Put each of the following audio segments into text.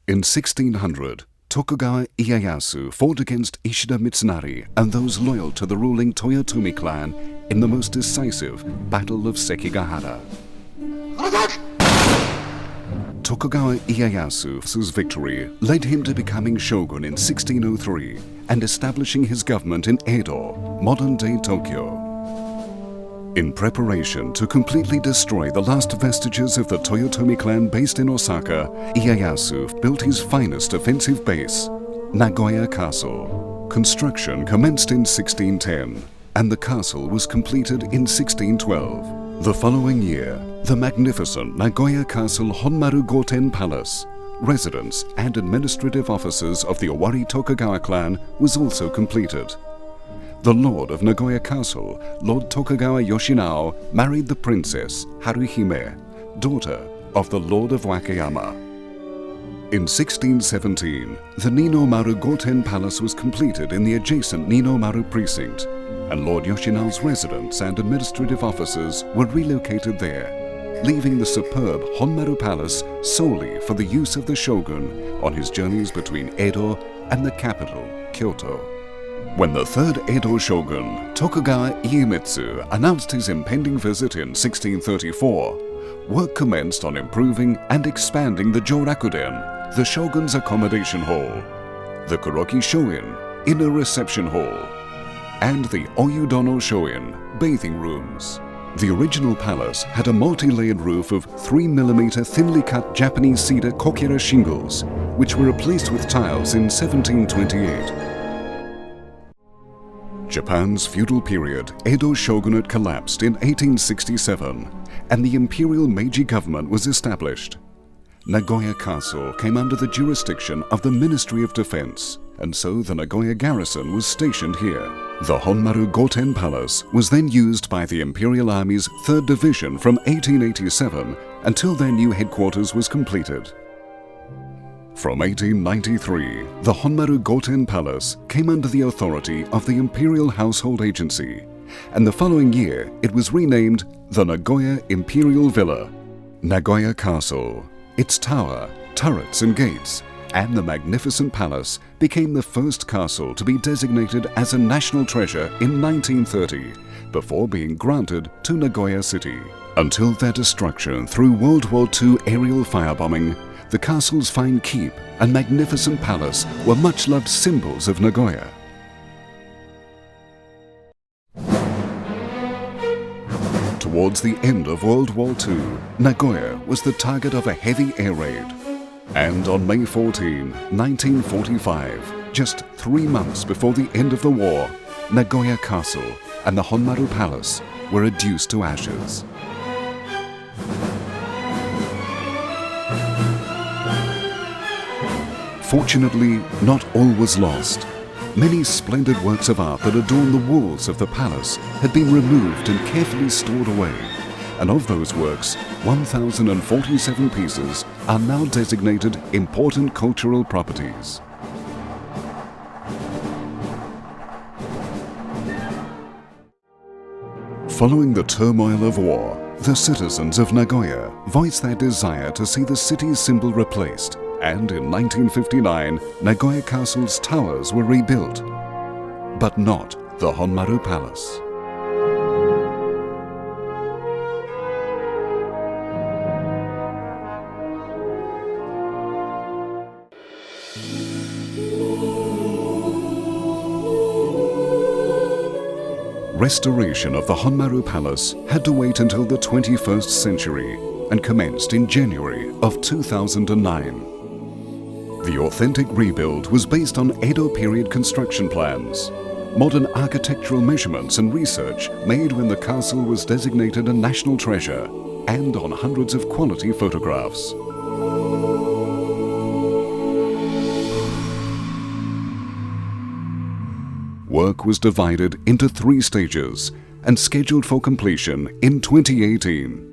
In 1600, Tokugawa Ieyasu fought against Ishida Mitsunari and those loyal to the ruling Toyotomi clan in the most decisive Battle of Sekigahara. Tokugawa Ieyasu's victory led him to becoming shogun in 1603 and establishing his government in Edo, modern-day Tokyo. In preparation to completely destroy the last vestiges of the Toyotomi clan based in Osaka, Ieyasu built his finest offensive base, Nagoya Castle. Construction commenced in 1610, and the castle was completed in 1612. The following year, the magnificent Nagoya Castle Honmaru Goten Palace, residence and administrative offices of the Owari Tokugawa clan, was also completed. The Lord of Nagoya Castle, Lord Tokugawa Yoshinao, married the Princess Haruhime, daughter of the Lord of Wakayama. In 1617, the Ninomaru Goten Palace was completed in the adjacent Ninomaru precinct, and Lord Yoshinao's residence and administrative offices were relocated there, leaving the superb Honmaru Palace solely for the use of the shogun on his journeys between Edo and the capital, Kyoto. When the third Edo shogun, Tokugawa Iemitsu, announced his impending visit in 1634, work commenced on improving and expanding the Jorakuden, the shogun's accommodation hall, the Kuroki Shoin, inner reception hall, and the Oyudono Shoin, bathing rooms. The original palace had a multi-layered roof of 3mm thinly cut Japanese cedar kokira shingles, which were replaced with tiles in 1728. Japan's feudal period, Edo shogunate collapsed in 1867, and the imperial Meiji government was established. Nagoya Castle came under the jurisdiction of the Ministry of Defense, and so the Nagoya garrison was stationed here. The Honmaru Goten Palace was then used by the Imperial Army's 3rd Division from 1887 until their new headquarters was completed. From 1893, the Honmaru Goten Palace came under the authority of the Imperial Household Agency, and the following year it was renamed the Nagoya Imperial Villa. Nagoya Castle, its tower, turrets and gates, and the magnificent palace became the first castle to be designated as a national treasure in 1930, before being granted to Nagoya City. Until their destruction through World War II aerial firebombing, the castle's fine keep and magnificent palace were much-loved symbols of Nagoya. Towards the end of World War II, Nagoya was the target of a heavy air raid. And on May 14, 1945, just 3 months before the end of the war, Nagoya Castle and the Honmaru Palace were reduced to ashes. Fortunately, not all was lost. Many splendid works of art that adorn the walls of the palace had been removed and carefully stored away, and of those works, 1,047 pieces are now designated important cultural properties. Following the turmoil of war, the citizens of Nagoya voiced their desire to see the city's symbol replaced, and in 1959, Nagoya Castle's towers were rebuilt, but not the Honmaru Palace. Restoration of the Honmaru Palace had to wait until the 21st century and commenced in January of 2009. The authentic rebuild was based on Edo period construction plans, modern architectural measurements and research made when the castle was designated a national treasure, and on hundreds of quality photographs. Work was divided into 3 stages and scheduled for completion in 2018.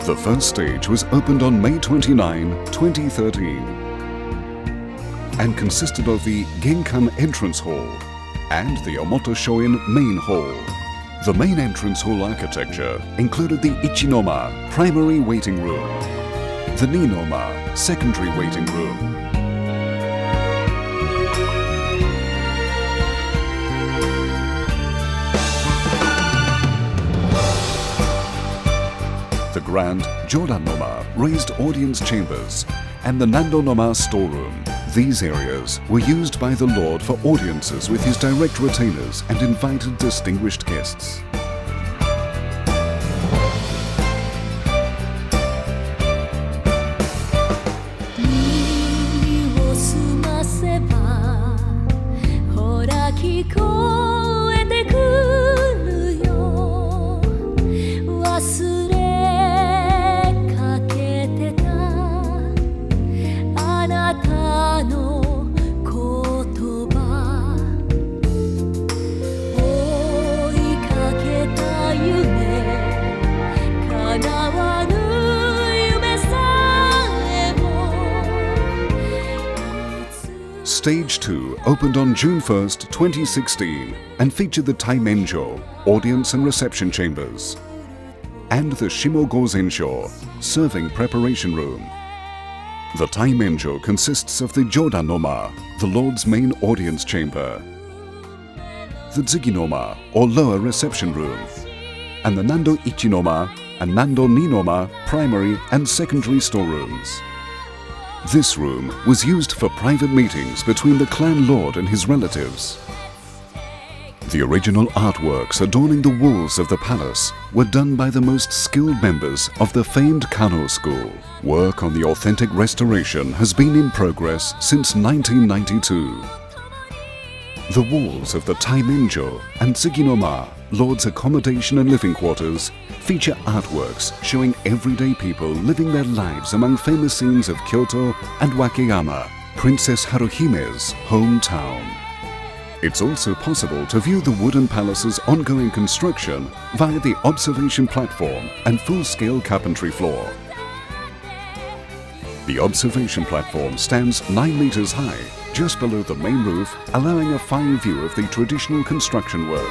The first stage was opened on May 29, 2013 and consisted of the Genkan Entrance Hall and the Omoto Shoin Main Hall. The main entrance hall architecture included the Ichinoma primary waiting room, the Ninoma secondary waiting room, the grand Jodanoma raised audience chambers and the Nandonoma storeroom. These areas were used by the Lord for audiences with his direct retainers and invited distinguished guests. Stage 2 opened on June 1st, 2016 and featured the Taimenjo, audience and reception chambers, and the Shimogozensho, serving preparation room. The Taimenjo consists of the Jodanoma, the Lord's main audience chamber, the Tsuginoma, or lower reception room, and the Nando Ichinoma and Nando Ninoma primary and secondary storerooms. This room was used for private meetings between the clan lord and his relatives. The original artworks adorning the walls of the palace were done by the most skilled members of the famed Kano school. Work on the authentic restoration has been in progress since 1992. The walls of the Taimenjo and Tsuginoma, Lord's accommodation and living quarters, feature artworks showing everyday people living their lives among famous scenes of Kyoto and Wakeyama, Princess Haruhime's hometown. It's also possible to view the wooden palace's ongoing construction via the observation platform and full-scale carpentry floor. The observation platform stands 9 meters high, just below the main roof, allowing a fine view of the traditional construction work.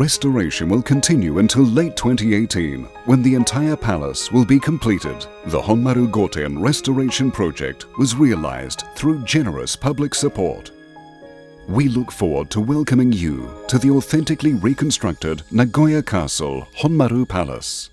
Restoration will continue until late 2018, when the entire palace will be completed. The Honmaru Goten restoration project was realized through generous public support. We look forward to welcoming you to the authentically reconstructed Nagoya Castle Honmaru Palace.